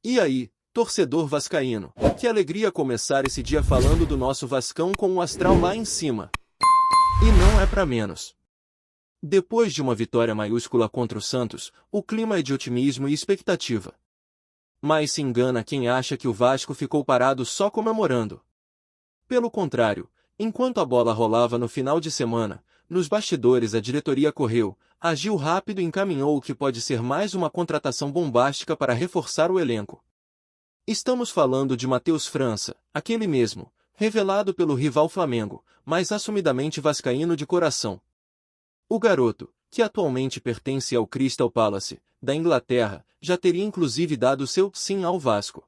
E aí, torcedor vascaíno, que alegria começar esse dia falando do nosso Vascão com o astral lá em cima. E não é pra menos. Depois de uma vitória maiúscula contra o Santos, o clima é de otimismo e expectativa. Mas se engana quem acha que o Vasco ficou parado só comemorando. Pelo contrário, enquanto a bola rolava no final de semana, nos bastidores a diretoria correu, agiu rápido e encaminhou o que pode ser mais uma contratação bombástica para reforçar o elenco. Estamos falando de Matheus França, aquele mesmo, revelado pelo rival Flamengo, mas assumidamente vascaíno de coração. O garoto, que atualmente pertence ao Crystal Palace, da Inglaterra, já teria inclusive dado seu sim ao Vasco.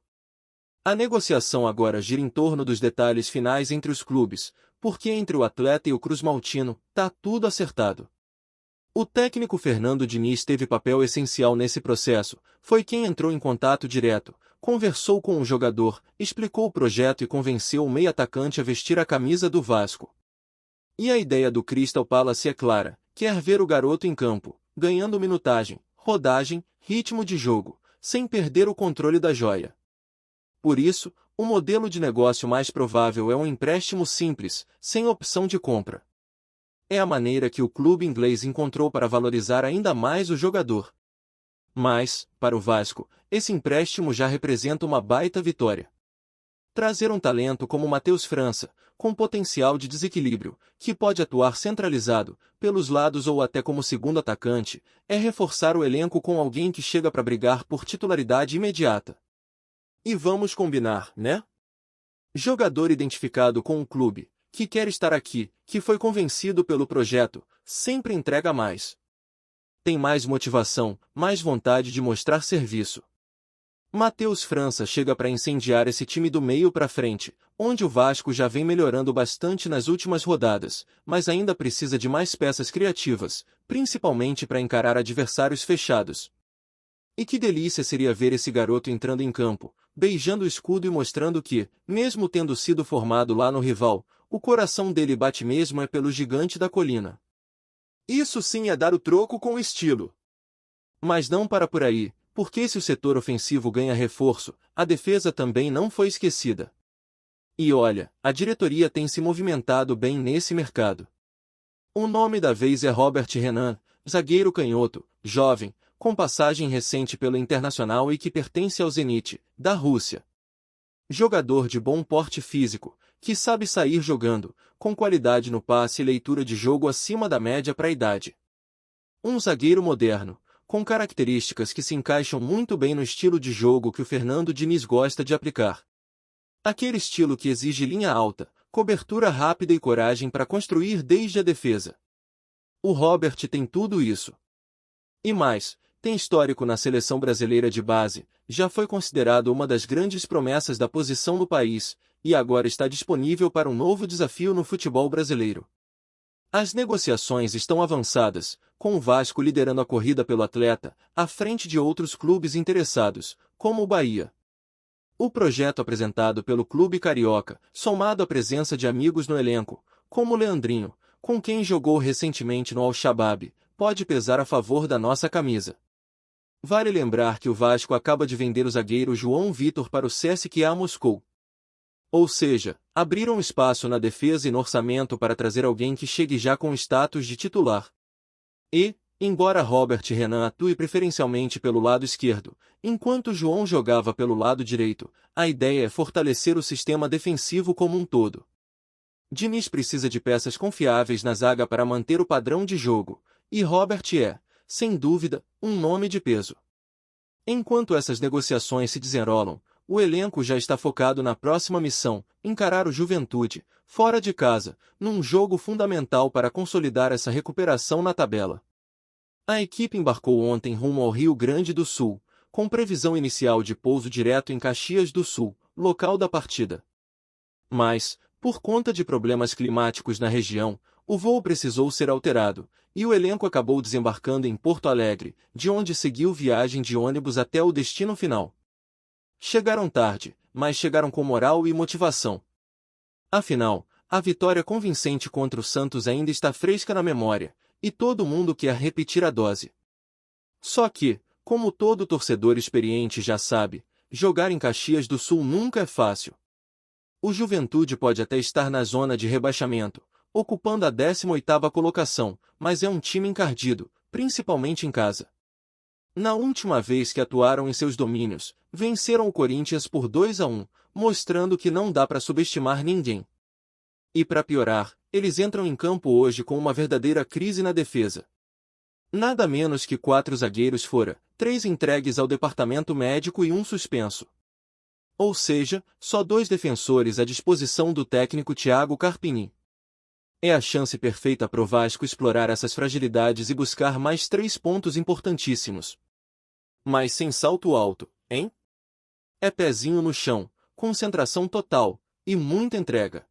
A negociação agora gira em torno dos detalhes finais entre os clubes, porque entre o atleta e o Cruz-Maltino, tá tudo acertado. O técnico Fernando Diniz teve papel essencial nesse processo, foi quem entrou em contato direto, conversou com o jogador, explicou o projeto e convenceu o meio-atacante a vestir a camisa do Vasco. E a ideia do Crystal Palace é clara, quer ver o garoto em campo, ganhando minutagem, rodagem, ritmo de jogo, sem perder o controle da joia. Por isso, o modelo de negócio mais provável é um empréstimo simples, sem opção de compra. É a maneira que o clube inglês encontrou para valorizar ainda mais o jogador. Mas, para o Vasco, esse empréstimo já representa uma baita vitória. Trazer um talento como Matheus França, com potencial de desequilíbrio, que pode atuar centralizado, pelos lados ou até como segundo atacante, é reforçar o elenco com alguém que chega para brigar por titularidade imediata. E vamos combinar, né? Jogador identificado com o clube, que quer estar aqui, que foi convencido pelo projeto, sempre entrega mais. Tem mais motivação, mais vontade de mostrar serviço. Matheus França chega para incendiar esse time do meio para frente, onde o Vasco já vem melhorando bastante nas últimas rodadas, mas ainda precisa de mais peças criativas, principalmente para encarar adversários fechados. E que delícia seria ver esse garoto entrando em campo, beijando o escudo e mostrando que, mesmo tendo sido formado lá no rival, o coração dele bate mesmo é pelo gigante da colina. Isso sim é dar o troco com estilo. Mas não para por aí, porque se o setor ofensivo ganha reforço, a defesa também não foi esquecida. E olha, a diretoria tem se movimentado bem nesse mercado. O nome da vez é Robert Renan, zagueiro canhoto, jovem, com passagem recente pelo Internacional e que pertence ao Zenit, da Rússia. Jogador de bom porte físico, que sabe sair jogando, com qualidade no passe e leitura de jogo acima da média para a idade. Um zagueiro moderno, com características que se encaixam muito bem no estilo de jogo que o Fernando Diniz gosta de aplicar. Aquele estilo que exige linha alta, cobertura rápida e coragem para construir desde a defesa. O Robert tem tudo isso. E mais, tem histórico na seleção brasileira de base, já foi considerado uma das grandes promessas da posição no país, e agora está disponível para um novo desafio no futebol brasileiro. As negociações estão avançadas, com o Vasco liderando a corrida pelo atleta, à frente de outros clubes interessados, como o Bahia. O projeto apresentado pelo clube carioca, somado à presença de amigos no elenco, como o Leandrinho, com quem jogou recentemente no Al-Shabaab, pode pesar a favor da nossa camisa. Vale lembrar que o Vasco acaba de vender o zagueiro João Vitor para o CSKA Moscou. Ou seja, abriram espaço na defesa e no orçamento para trazer alguém que chegue já com status de titular. E, embora Robert Renan atue preferencialmente pelo lado esquerdo, enquanto João jogava pelo lado direito, a ideia é fortalecer o sistema defensivo como um todo. Diniz precisa de peças confiáveis na zaga para manter o padrão de jogo, e Robert é, sem dúvida, um nome de peso. Enquanto essas negociações se desenrolam, o elenco já está focado na próxima missão, encarar o Juventude, fora de casa, num jogo fundamental para consolidar essa recuperação na tabela. A equipe embarcou ontem rumo ao Rio Grande do Sul, com previsão inicial de pouso direto em Caxias do Sul, local da partida. Mas, por conta de problemas climáticos na região, o voo precisou ser alterado, e o elenco acabou desembarcando em Porto Alegre, de onde seguiu viagem de ônibus até o destino final. Chegaram tarde, mas chegaram com moral e motivação. Afinal, a vitória convincente contra o Santos ainda está fresca na memória, e todo mundo quer repetir a dose. Só que, como todo torcedor experiente já sabe, jogar em Caxias do Sul nunca é fácil. O Juventude pode até estar na zona de rebaixamento, ocupando a 18ª colocação, mas é um time encardido, principalmente em casa. Na última vez que atuaram em seus domínios, venceram o Corinthians por 2-1, mostrando que não dá para subestimar ninguém. E para piorar, eles entram em campo hoje com uma verdadeira crise na defesa. Nada menos que 4 zagueiros fora, 3 entregues ao departamento médico e um suspenso. Ou seja, só 2 defensores à disposição do técnico Thiago Carpini. É a chance perfeita para o Vasco explorar essas fragilidades e buscar mais 3 pontos importantíssimos. Mas sem salto alto, hein? É pezinho no chão, concentração total e muita entrega.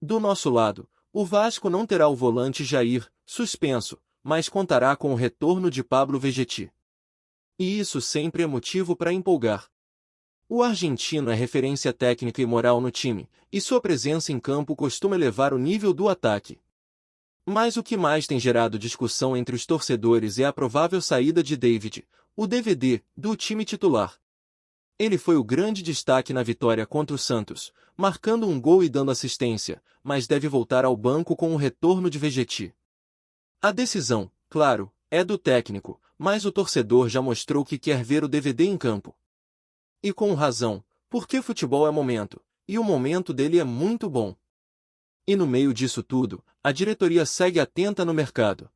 Do nosso lado, o Vasco não terá o volante Jair, suspenso, mas contará com o retorno de Pablo Vegetti. E isso sempre é motivo para empolgar. O argentino é referência técnica e moral no time, e sua presença em campo costuma elevar o nível do ataque. Mas o que mais tem gerado discussão entre os torcedores é a provável saída de David, o DVD, do time titular. Ele foi o grande destaque na vitória contra o Santos, marcando um gol e dando assistência, mas deve voltar ao banco com o retorno de Vegetti. A decisão, claro, é do técnico, mas o torcedor já mostrou que quer ver o DVD em campo. E com razão, porque futebol é momento, e o momento dele é muito bom. E no meio disso tudo, a diretoria segue atenta no mercado.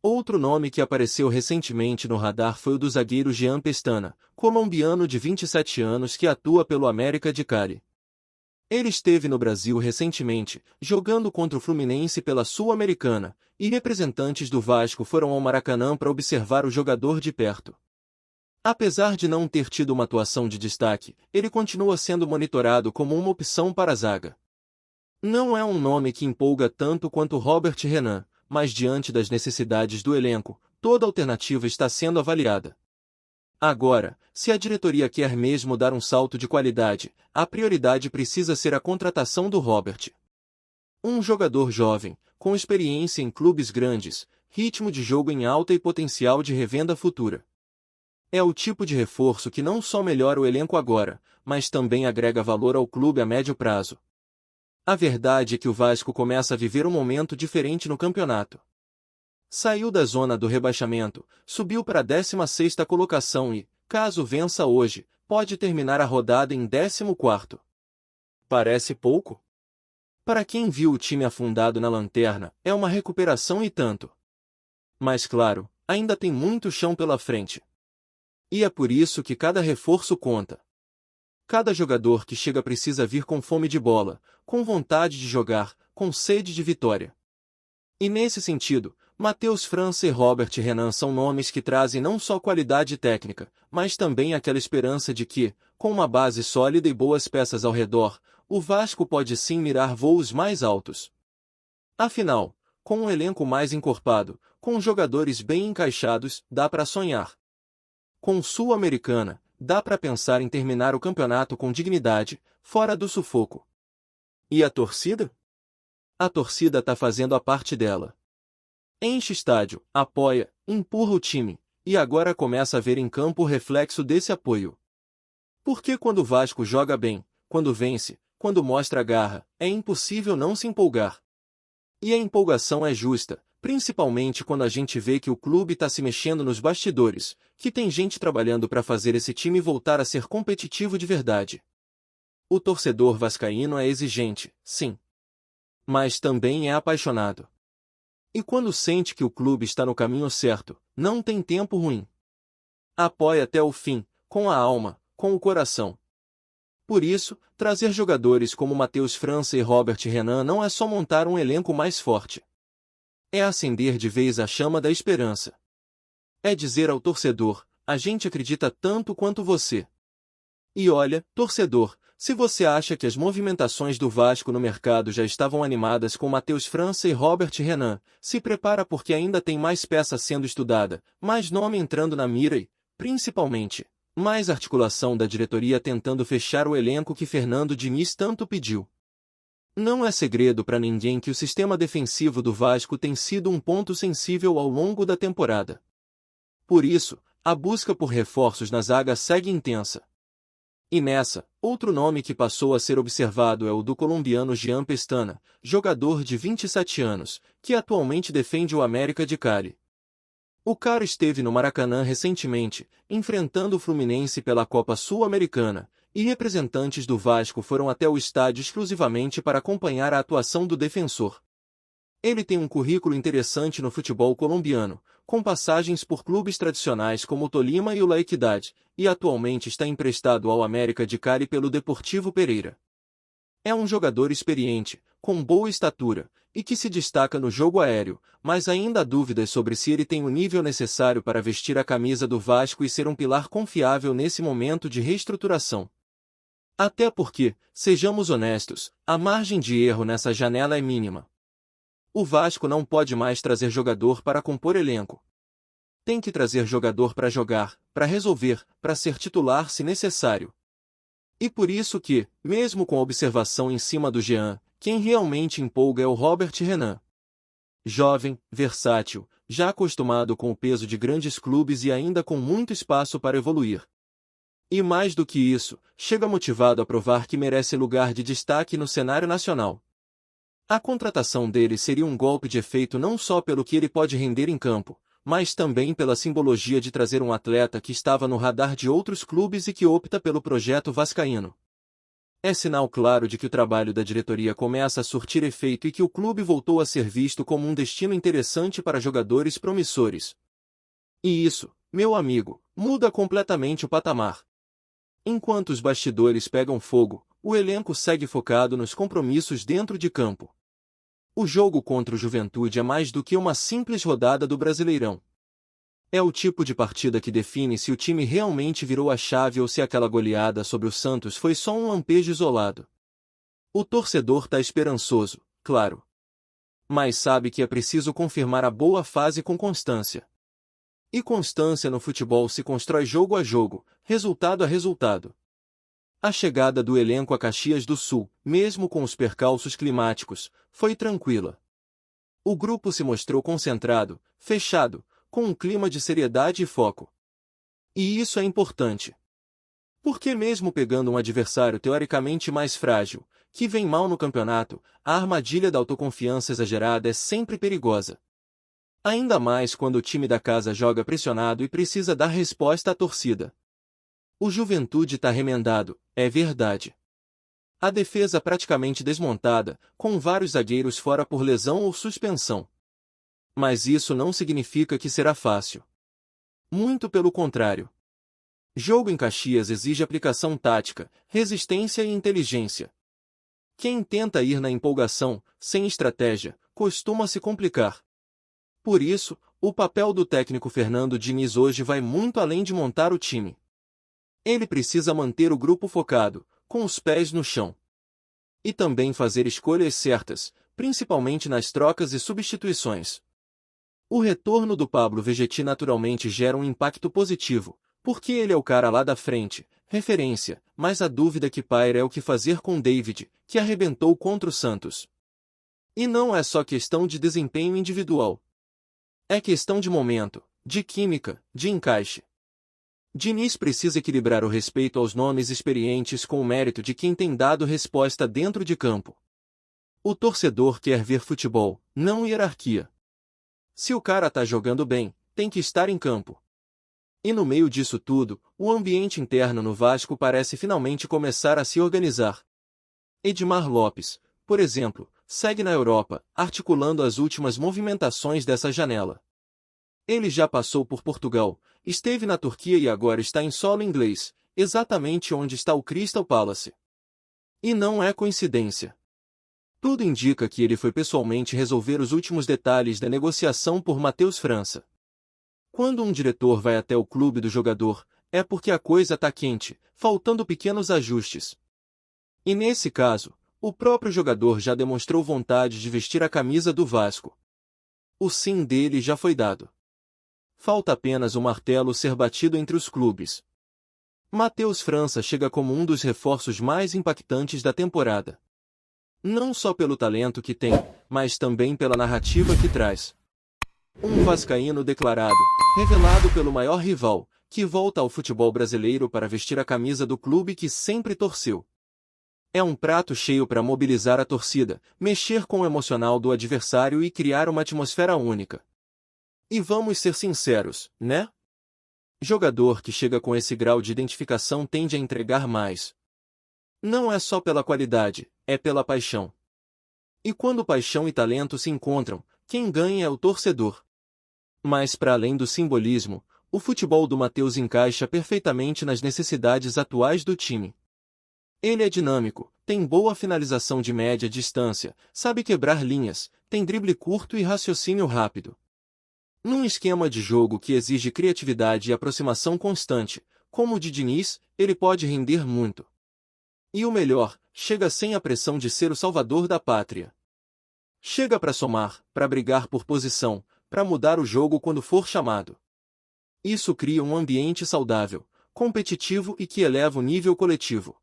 Outro nome que apareceu recentemente no radar foi o do zagueiro Jean Pestana, colombiano de 27 anos que atua pelo América de Cali. Ele esteve no Brasil recentemente, jogando contra o Fluminense pela Sul-Americana, e representantes do Vasco foram ao Maracanã para observar o jogador de perto. Apesar de não ter tido uma atuação de destaque, ele continua sendo monitorado como uma opção para a zaga. Não é um nome que empolga tanto quanto Robert Renan, mas diante das necessidades do elenco, toda alternativa está sendo avaliada. Agora, se a diretoria quer mesmo dar um salto de qualidade, a prioridade precisa ser a contratação do Robert. Um jogador jovem, com experiência em clubes grandes, ritmo de jogo em alta e potencial de revenda futura. É o tipo de reforço que não só melhora o elenco agora, mas também agrega valor ao clube a médio prazo. A verdade é que o Vasco começa a viver um momento diferente no campeonato. Saiu da zona do rebaixamento, subiu para a 16ª colocação e, caso vença hoje, pode terminar a rodada em 14º. Parece pouco? Para quem viu o time afundado na lanterna, é uma recuperação e tanto. Mas claro, ainda tem muito chão pela frente. E é por isso que cada reforço conta. Cada jogador que chega precisa vir com fome de bola, com vontade de jogar, com sede de vitória. E nesse sentido, Matheus França e Robert Renan são nomes que trazem não só qualidade técnica, mas também aquela esperança de que, com uma base sólida e boas peças ao redor, o Vasco pode sim mirar voos mais altos. Afinal, com um elenco mais encorpado, com jogadores bem encaixados, dá para sonhar. Com Sul-Americana, dá para pensar em terminar o campeonato com dignidade, fora do sufoco. E a torcida? A torcida tá fazendo a parte dela. Enche estádio, apoia, empurra o time, e agora começa a ver em campo o reflexo desse apoio. Porque quando o Vasco joga bem, quando vence, quando mostra garra, é impossível não se empolgar. E a empolgação é justa, principalmente quando a gente vê que o clube está se mexendo nos bastidores, que tem gente trabalhando para fazer esse time voltar a ser competitivo de verdade. O torcedor vascaíno é exigente, sim. Mas também é apaixonado. E quando sente que o clube está no caminho certo, não tem tempo ruim. Apoia até o fim, com a alma, com o coração. Por isso, trazer jogadores como Matheus França e Robert Renan não é só montar um elenco mais forte. É acender de vez a chama da esperança. É dizer ao torcedor, a gente acredita tanto quanto você. E olha, torcedor, se você acha que as movimentações do Vasco no mercado já estavam animadas com Matheus França e Robert Renan, se prepara porque ainda tem mais peça sendo estudada, mais nome entrando na mira e, principalmente, mais articulação da diretoria tentando fechar o elenco que Fernando Diniz tanto pediu. Não é segredo para ninguém que o sistema defensivo do Vasco tem sido um ponto sensível ao longo da temporada. Por isso, a busca por reforços na zaga segue intensa. E nessa, outro nome que passou a ser observado é o do colombiano Jean Pestana, jogador de 27 anos, que atualmente defende o América de Cali. O cara esteve no Maracanã recentemente, enfrentando o Fluminense pela Copa Sul-Americana, e representantes do Vasco foram até o estádio exclusivamente para acompanhar a atuação do defensor. Ele tem um currículo interessante no futebol colombiano, com passagens por clubes tradicionais como o Tolima e o La Equidad, e atualmente está emprestado ao América de Cali pelo Deportivo Pereira. É um jogador experiente, com boa estatura, e que se destaca no jogo aéreo, mas ainda há dúvidas sobre se ele tem o nível necessário para vestir a camisa do Vasco e ser um pilar confiável nesse momento de reestruturação. Até porque, sejamos honestos, a margem de erro nessa janela é mínima. O Vasco não pode mais trazer jogador para compor elenco. Tem que trazer jogador para jogar, para resolver, para ser titular se necessário. E por isso que, mesmo com a observação em cima do Jean, quem realmente empolga é o Robert Renan. Jovem, versátil, já acostumado com o peso de grandes clubes e ainda com muito espaço para evoluir. E mais do que isso, chega motivado a provar que merece lugar de destaque no cenário nacional. A contratação dele seria um golpe de efeito não só pelo que ele pode render em campo, mas também pela simbologia de trazer um atleta que estava no radar de outros clubes e que opta pelo projeto vascaíno. É sinal claro de que o trabalho da diretoria começa a surtir efeito e que o clube voltou a ser visto como um destino interessante para jogadores promissores. E isso, meu amigo, muda completamente o patamar. Enquanto os bastidores pegam fogo, o elenco segue focado nos compromissos dentro de campo. O jogo contra o Juventude é mais do que uma simples rodada do Brasileirão. É o tipo de partida que define se o time realmente virou a chave ou se aquela goleada sobre o Santos foi só um lampejo isolado. O torcedor tá esperançoso, claro. Mas sabe que é preciso confirmar a boa fase com constância. E constância no futebol se constrói jogo a jogo, resultado a resultado. A chegada do elenco a Caxias do Sul, mesmo com os percalços climáticos, foi tranquila. O grupo se mostrou concentrado, fechado, com um clima de seriedade e foco. E isso é importante. Porque mesmo pegando um adversário teoricamente mais frágil, que vem mal no campeonato, a armadilha da autoconfiança exagerada é sempre perigosa. Ainda mais quando o time da casa joga pressionado e precisa dar resposta à torcida. O Juventude tá remendado, é verdade. A defesa praticamente desmontada, com vários zagueiros fora por lesão ou suspensão. Mas isso não significa que será fácil. Muito pelo contrário. Jogo em Caxias exige aplicação tática, resistência e inteligência. Quem tenta ir na empolgação, sem estratégia, costuma se complicar. Por isso, o papel do técnico Fernando Diniz hoje vai muito além de montar o time. Ele precisa manter o grupo focado, com os pés no chão. E também fazer escolhas certas, principalmente nas trocas e substituições. O retorno do Pablo Vegetti naturalmente gera um impacto positivo, porque ele é o cara lá da frente, referência, mas a dúvida que paira é o que fazer com David, que arrebentou contra o Santos. E não é só questão de desempenho individual. É questão de momento, de química, de encaixe. Diniz precisa equilibrar o respeito aos nomes experientes com o mérito de quem tem dado resposta dentro de campo. O torcedor quer ver futebol, não hierarquia. Se o cara tá jogando bem, tem que estar em campo. E no meio disso tudo, o ambiente interno no Vasco parece finalmente começar a se organizar. Edmar Lopes, por exemplo, segue na Europa, articulando as últimas movimentações dessa janela. Ele já passou por Portugal, esteve na Turquia e agora está em solo inglês, exatamente onde está o Crystal Palace. E não é coincidência. Tudo indica que ele foi pessoalmente resolver os últimos detalhes da negociação por Matheus França. Quando um diretor vai até o clube do jogador, é porque a coisa tá quente, faltando pequenos ajustes. E nesse caso, o próprio jogador já demonstrou vontade de vestir a camisa do Vasco. O sim dele já foi dado. Falta apenas o martelo ser batido entre os clubes. Matheus França chega como um dos reforços mais impactantes da temporada. Não só pelo talento que tem, mas também pela narrativa que traz. Um vascaíno declarado, revelado pelo maior rival, que volta ao futebol brasileiro para vestir a camisa do clube que sempre torceu. É um prato cheio para mobilizar a torcida, mexer com o emocional do adversário e criar uma atmosfera única. E vamos ser sinceros, né? Jogador que chega com esse grau de identificação tende a entregar mais. Não é só pela qualidade, é pela paixão. E quando paixão e talento se encontram, quem ganha é o torcedor. Mas para além do simbolismo, o futebol do Matheus encaixa perfeitamente nas necessidades atuais do time. Ele é dinâmico, tem boa finalização de média distância, sabe quebrar linhas, tem drible curto e raciocínio rápido. Num esquema de jogo que exige criatividade e aproximação constante, como o de Diniz, ele pode render muito. E o melhor, chega sem a pressão de ser o salvador da pátria. Chega para somar, para brigar por posição, para mudar o jogo quando for chamado. Isso cria um ambiente saudável, competitivo e que eleva o nível coletivo.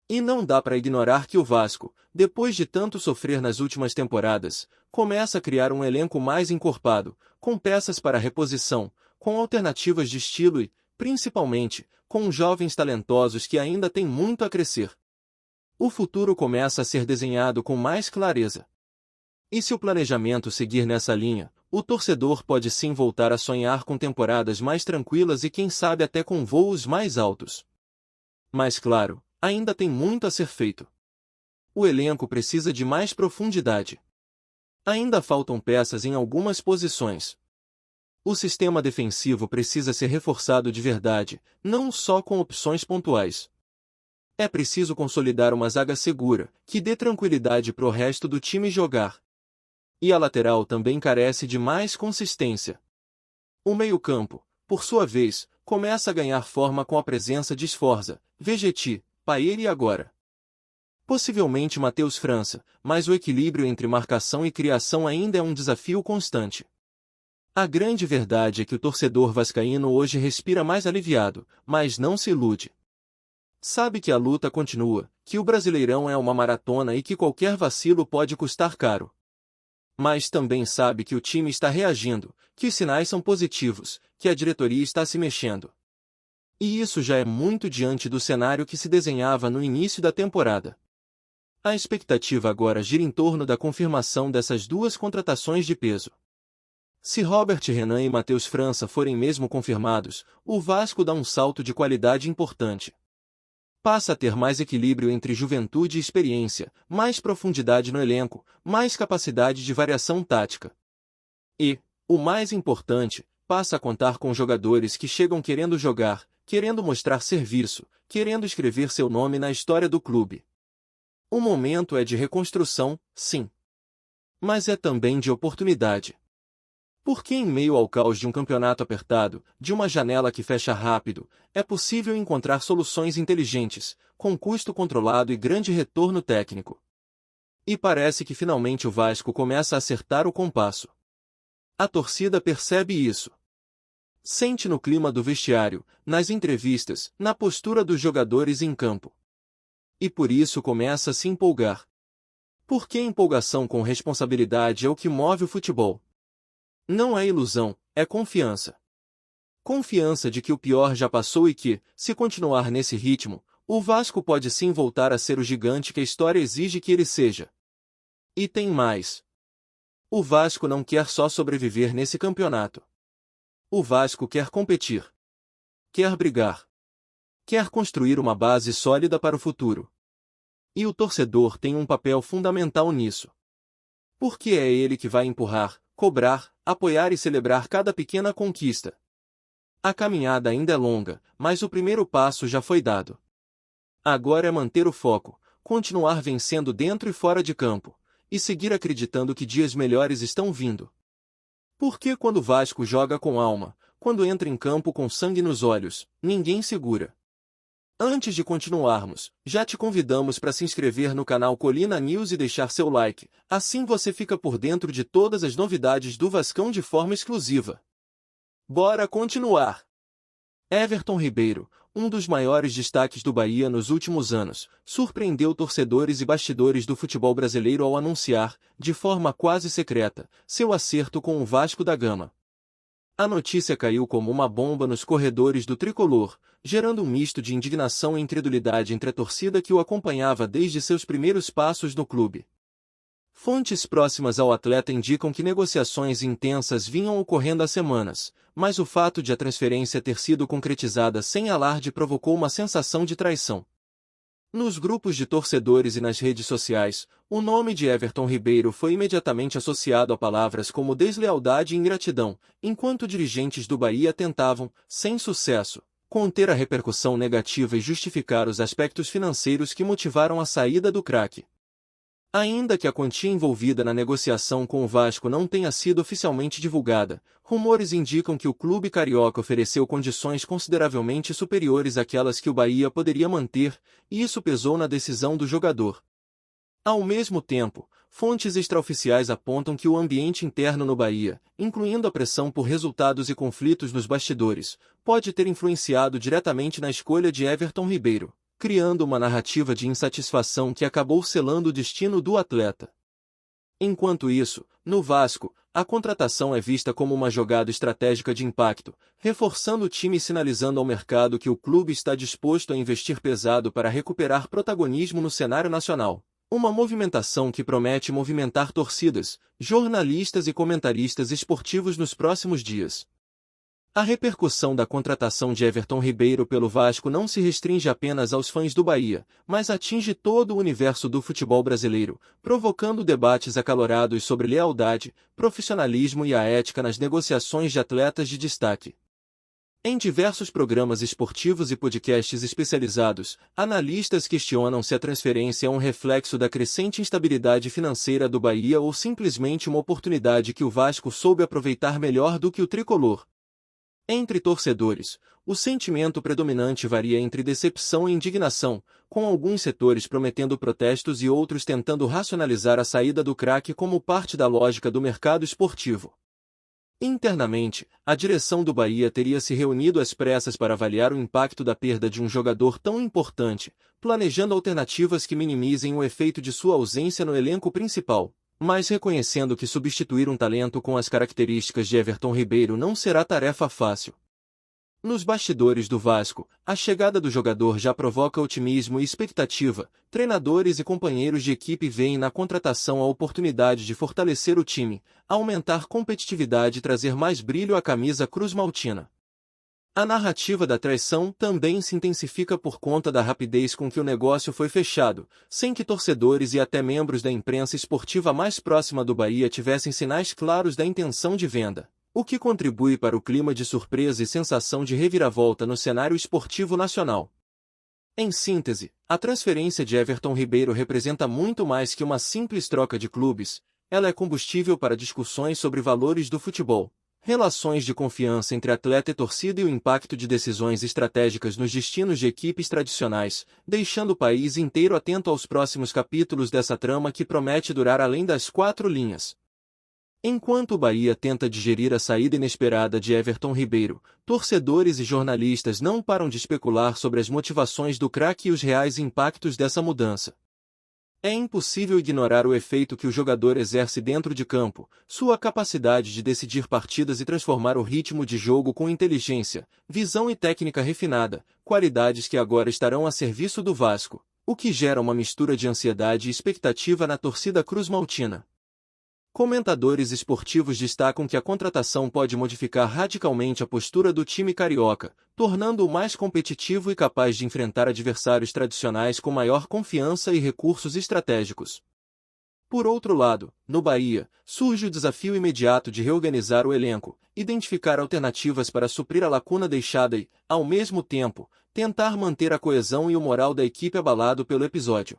E não dá para ignorar que o Vasco, depois de tanto sofrer nas últimas temporadas, começa a criar um elenco mais encorpado, com peças para reposição, com alternativas de estilo e, principalmente, com jovens talentosos que ainda têm muito a crescer. O futuro começa a ser desenhado com mais clareza. E se o planejamento seguir nessa linha, o torcedor pode sim voltar a sonhar com temporadas mais tranquilas e quem sabe até com voos mais altos. Mas claro, ainda tem muito a ser feito. O elenco precisa de mais profundidade. Ainda faltam peças em algumas posições. O sistema defensivo precisa ser reforçado de verdade, não só com opções pontuais. É preciso consolidar uma zaga segura, que dê tranquilidade pro resto do time jogar. E a lateral também carece de mais consistência. O meio-campo, por sua vez, começa a ganhar forma com a presença de Sforza, Vegetti, Payet e agora possivelmente Matheus França, mas o equilíbrio entre marcação e criação ainda é um desafio constante. A grande verdade é que o torcedor vascaíno hoje respira mais aliviado, mas não se ilude. Sabe que a luta continua, que o Brasileirão é uma maratona e que qualquer vacilo pode custar caro. Mas também sabe que o time está reagindo, que os sinais são positivos, que a diretoria está se mexendo. E isso já é muito diante do cenário que se desenhava no início da temporada. A expectativa agora gira em torno da confirmação dessas duas contratações de peso. Se Robert Renan e Matheus França forem mesmo confirmados, o Vasco dá um salto de qualidade importante. Passa a ter mais equilíbrio entre juventude e experiência, mais profundidade no elenco, mais capacidade de variação tática. E, o mais importante, passa a contar com jogadores que chegam querendo jogar, querendo mostrar serviço, querendo escrever seu nome na história do clube. O momento é de reconstrução, sim. Mas é também de oportunidade. Porque em meio ao caos de um campeonato apertado, de uma janela que fecha rápido, é possível encontrar soluções inteligentes, com custo controlado e grande retorno técnico. E parece que finalmente o Vasco começa a acertar o compasso. A torcida percebe isso. Sente no clima do vestiário, nas entrevistas, na postura dos jogadores em campo. E por isso começa a se empolgar. Porque empolgação com responsabilidade é o que move o futebol. Não é ilusão, é confiança. Confiança de que o pior já passou e que, se continuar nesse ritmo, o Vasco pode sim voltar a ser o gigante que a história exige que ele seja. E tem mais. O Vasco não quer só sobreviver nesse campeonato. O Vasco quer competir. Quer brigar. Quer construir uma base sólida para o futuro. E o torcedor tem um papel fundamental nisso. Porque é ele que vai empurrar, cobrar, apoiar e celebrar cada pequena conquista. A caminhada ainda é longa, mas o primeiro passo já foi dado. Agora é manter o foco, continuar vencendo dentro e fora de campo, e seguir acreditando que dias melhores estão vindo. Porque quando o Vasco joga com alma, quando entra em campo com sangue nos olhos, ninguém segura. Antes de continuarmos, já te convidamos para se inscrever no canal Colina News e deixar seu like, assim você fica por dentro de todas as novidades do Vascão de forma exclusiva. Bora continuar! Everton Ribeiro, um dos maiores destaques do Bahia nos últimos anos, surpreendeu torcedores e bastidores do futebol brasileiro ao anunciar, de forma quase secreta, seu acerto com o Vasco da Gama. A notícia caiu como uma bomba nos corredores do tricolor, gerando um misto de indignação e incredulidade entre a torcida que o acompanhava desde seus primeiros passos no clube. Fontes próximas ao atleta indicam que negociações intensas vinham ocorrendo há semanas, mas o fato de a transferência ter sido concretizada sem alarde provocou uma sensação de traição. Nos grupos de torcedores e nas redes sociais, o nome de Everton Ribeiro foi imediatamente associado a palavras como deslealdade e ingratidão, enquanto dirigentes do Bahia tentavam, sem sucesso, conter a repercussão negativa e justificar os aspectos financeiros que motivaram a saída do craque. Ainda que a quantia envolvida na negociação com o Vasco não tenha sido oficialmente divulgada, rumores indicam que o clube carioca ofereceu condições consideravelmente superiores àquelas que o Bahia poderia manter, e isso pesou na decisão do jogador. Ao mesmo tempo, fontes extraoficiais apontam que o ambiente interno no Bahia, incluindo a pressão por resultados e conflitos nos bastidores, pode ter influenciado diretamente na escolha de Everton Ribeiro, criando uma narrativa de insatisfação que acabou selando o destino do atleta. Enquanto isso, no Vasco, a contratação é vista como uma jogada estratégica de impacto, reforçando o time e sinalizando ao mercado que o clube está disposto a investir pesado para recuperar protagonismo no cenário nacional. Uma movimentação que promete movimentar torcidas, jornalistas e comentaristas esportivos nos próximos dias. A repercussão da contratação de Everton Ribeiro pelo Vasco não se restringe apenas aos fãs do Bahia, mas atinge todo o universo do futebol brasileiro, provocando debates acalorados sobre lealdade, profissionalismo e a ética nas negociações de atletas de destaque. Em diversos programas esportivos e podcasts especializados, analistas questionam se a transferência é um reflexo da crescente instabilidade financeira do Bahia ou simplesmente uma oportunidade que o Vasco soube aproveitar melhor do que o tricolor. Entre torcedores, o sentimento predominante varia entre decepção e indignação, com alguns setores prometendo protestos e outros tentando racionalizar a saída do craque como parte da lógica do mercado esportivo. Internamente, a direção do Bahia teria se reunido às pressas para avaliar o impacto da perda de um jogador tão importante, planejando alternativas que minimizem o efeito de sua ausência no elenco principal, mas reconhecendo que substituir um talento com as características de Everton Ribeiro não será tarefa fácil. Nos bastidores do Vasco, a chegada do jogador já provoca otimismo e expectativa. Treinadores e companheiros de equipe veem na contratação a oportunidade de fortalecer o time, aumentar competitividade e trazer mais brilho à camisa cruz-maltina. A narrativa da traição também se intensifica por conta da rapidez com que o negócio foi fechado, sem que torcedores e até membros da imprensa esportiva mais próxima do Bahia tivessem sinais claros da intenção de venda, o que contribui para o clima de surpresa e sensação de reviravolta no cenário esportivo nacional. Em síntese, a transferência de Everton Ribeiro representa muito mais que uma simples troca de clubes, ela é combustível para discussões sobre valores do futebol, relações de confiança entre atleta e torcida e o impacto de decisões estratégicas nos destinos de equipes tradicionais, deixando o país inteiro atento aos próximos capítulos dessa trama que promete durar além das 4 linhas. Enquanto o Bahia tenta digerir a saída inesperada de Everton Ribeiro, torcedores e jornalistas não param de especular sobre as motivações do craque e os reais impactos dessa mudança. É impossível ignorar o efeito que o jogador exerce dentro de campo, sua capacidade de decidir partidas e transformar o ritmo de jogo com inteligência, visão e técnica refinada, qualidades que agora estarão a serviço do Vasco, o que gera uma mistura de ansiedade e expectativa na torcida cruz-maltina. Comentadores esportivos destacam que a contratação pode modificar radicalmente a postura do time carioca, tornando-o mais competitivo e capaz de enfrentar adversários tradicionais com maior confiança e recursos estratégicos. Por outro lado, no Bahia, surge o desafio imediato de reorganizar o elenco, identificar alternativas para suprir a lacuna deixada e, ao mesmo tempo, tentar manter a coesão e o moral da equipe abalado pelo episódio.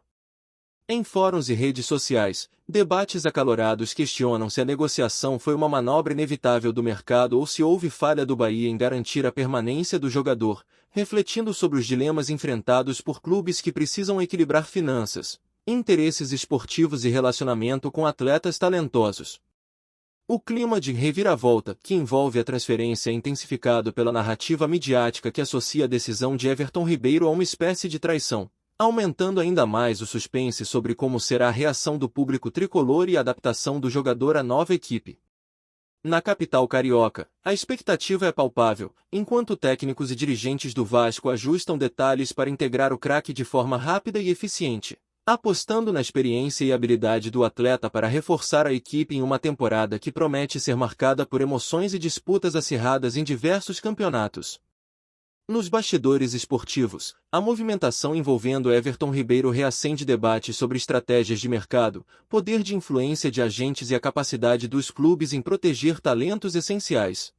Em fóruns e redes sociais, debates acalorados questionam se a negociação foi uma manobra inevitável do mercado ou se houve falha do Bahia em garantir a permanência do jogador, refletindo sobre os dilemas enfrentados por clubes que precisam equilibrar finanças, interesses esportivos e relacionamento com atletas talentosos. O clima de reviravolta que envolve a transferência é intensificado pela narrativa midiática que associa a decisão de Everton Ribeiro a uma espécie de traição, aumentando ainda mais o suspense sobre como será a reação do público tricolor e a adaptação do jogador à nova equipe. Na capital carioca, a expectativa é palpável, enquanto técnicos e dirigentes do Vasco ajustam detalhes para integrar o craque de forma rápida e eficiente, apostando na experiência e habilidade do atleta para reforçar a equipe em uma temporada que promete ser marcada por emoções e disputas acirradas em diversos campeonatos. Nos bastidores esportivos, a movimentação envolvendo Everton Ribeiro reacende debates sobre estratégias de mercado, poder de influência de agentes e a capacidade dos clubes em proteger talentos essenciais.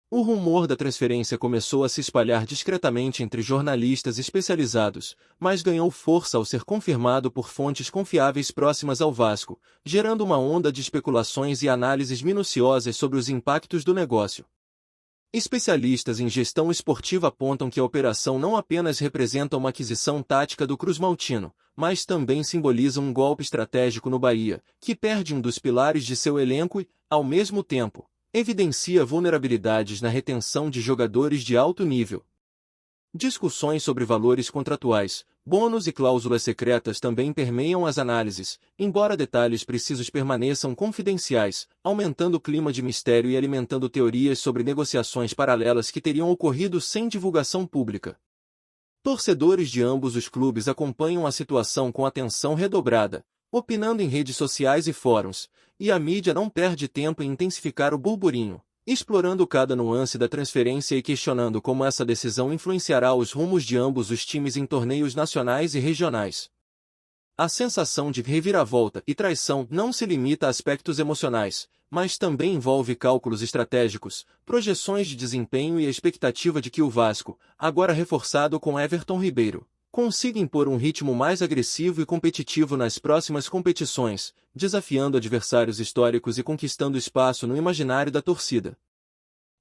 O rumor da transferência começou a se espalhar discretamente entre jornalistas especializados, mas ganhou força ao ser confirmado por fontes confiáveis próximas ao Vasco, gerando uma onda de especulações e análises minuciosas sobre os impactos do negócio. Especialistas em gestão esportiva apontam que a operação não apenas representa uma aquisição tática do Cruzmaltino, mas também simboliza um golpe estratégico no Bahia, que perde um dos pilares de seu elenco e, ao mesmo tempo, evidencia vulnerabilidades na retenção de jogadores de alto nível. Discussões sobre valores contratuais, bônus e cláusulas secretas também permeiam as análises, embora detalhes precisos permaneçam confidenciais, aumentando o clima de mistério e alimentando teorias sobre negociações paralelas que teriam ocorrido sem divulgação pública. Torcedores de ambos os clubes acompanham a situação com atenção redobrada, opinando em redes sociais e fóruns, e a mídia não perde tempo em intensificar o burburinho, explorando cada nuance da transferência e questionando como essa decisão influenciará os rumos de ambos os times em torneios nacionais e regionais. A sensação de reviravolta e traição não se limita a aspectos emocionais, mas também envolve cálculos estratégicos, projeções de desempenho e a expectativa de que o Vasco, agora reforçado com Everton Ribeiro, consiga impor um ritmo mais agressivo e competitivo nas próximas competições, desafiando adversários históricos e conquistando espaço no imaginário da torcida.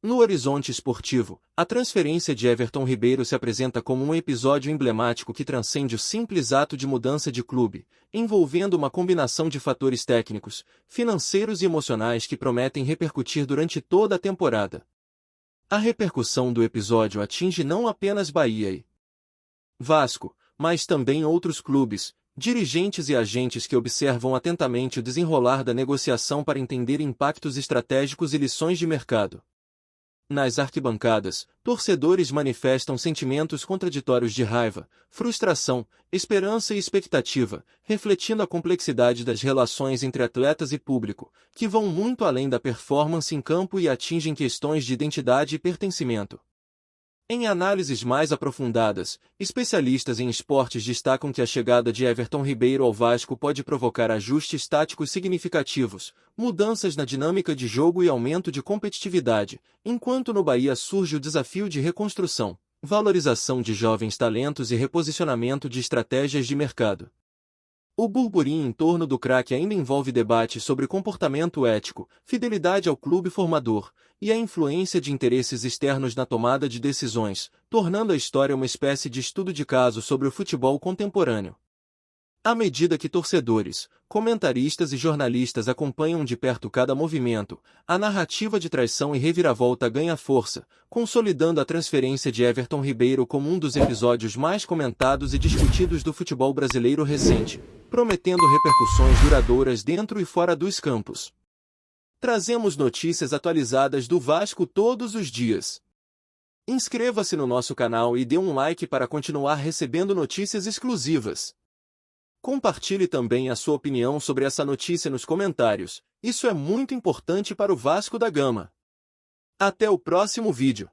No horizonte esportivo, a transferência de Everton Ribeiro se apresenta como um episódio emblemático que transcende o simples ato de mudança de clube, envolvendo uma combinação de fatores técnicos, financeiros e emocionais que prometem repercutir durante toda a temporada. A repercussão do episódio atinge não apenas Bahia e Vasco, mas também outros clubes, dirigentes e agentes que observam atentamente o desenrolar da negociação para entender impactos estratégicos e lições de mercado. Nas arquibancadas, torcedores manifestam sentimentos contraditórios de raiva, frustração, esperança e expectativa, refletindo a complexidade das relações entre atletas e público, que vão muito além da performance em campo e atingem questões de identidade e pertencimento. Em análises mais aprofundadas, especialistas em esportes destacam que a chegada de Everton Ribeiro ao Vasco pode provocar ajustes táticos significativos, mudanças na dinâmica de jogo e aumento de competitividade, enquanto no Bahia surge o desafio de reconstrução, valorização de jovens talentos e reposicionamento de estratégias de mercado. O burburinho em torno do craque ainda envolve debate sobre comportamento ético, fidelidade ao clube formador, e a influência de interesses externos na tomada de decisões, tornando a história uma espécie de estudo de caso sobre o futebol contemporâneo. À medida que torcedores, comentaristas e jornalistas acompanham de perto cada movimento, a narrativa de traição e reviravolta ganha força, consolidando a transferência de Everton Ribeiro como um dos episódios mais comentados e discutidos do futebol brasileiro recente, prometendo repercussões duradouras dentro e fora dos campos. Trazemos notícias atualizadas do Vasco todos os dias. Inscreva-se no nosso canal e dê um like para continuar recebendo notícias exclusivas. Compartilhe também a sua opinião sobre essa notícia nos comentários, isso é muito importante para o Vasco da Gama. Até o próximo vídeo.